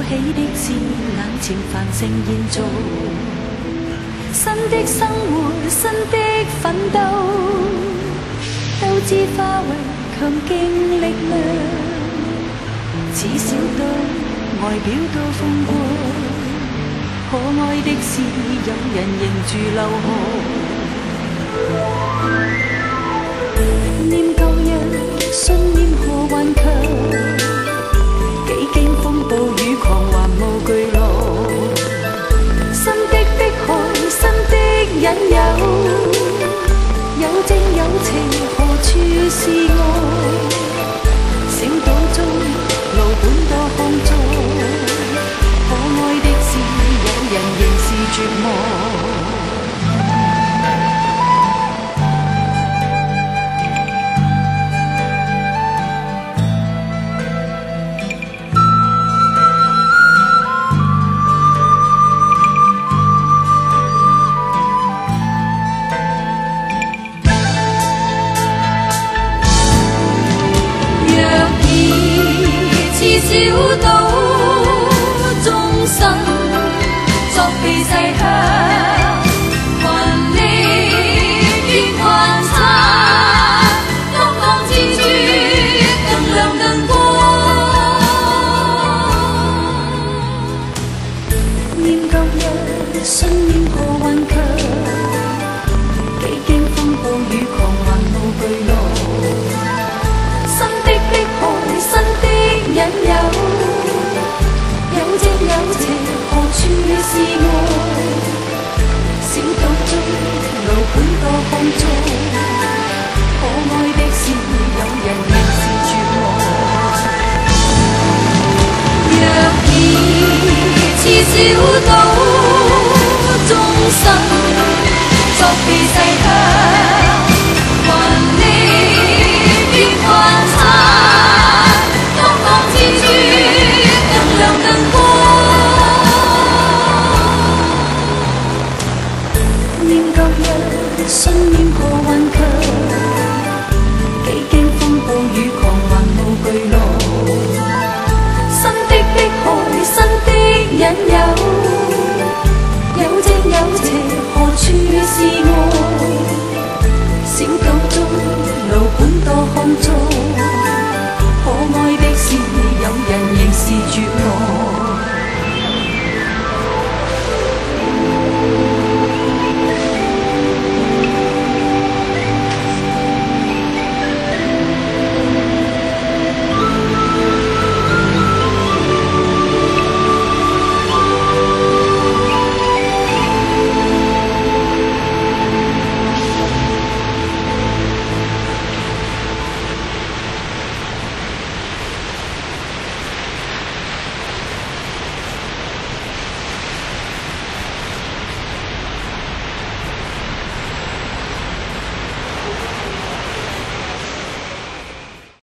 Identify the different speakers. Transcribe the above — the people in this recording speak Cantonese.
Speaker 1: 喜的事，眼前繁盛現做。新的生活，新的奮鬥，鬥志化為強勁力量。此小島外表都風光，可愛的是有人仍住流汗。念舊日，信念何頑強，幾經風暴雨狂還無懼浪。新的迫害，新的引誘，有正有情，何處是愛？小島中路本多康莊，可愛的是有人仍是絕望。小島終身作避世鄉，群力變幻擦，東方之珠更亮更光。念舊日，信念何頑強，幾經風暴雨狂還無懼浪。新的迫害，新的引誘，有正有邪，何處是愛？小島中路本多康莊，可愛的是有人仍是絕望。若然似小島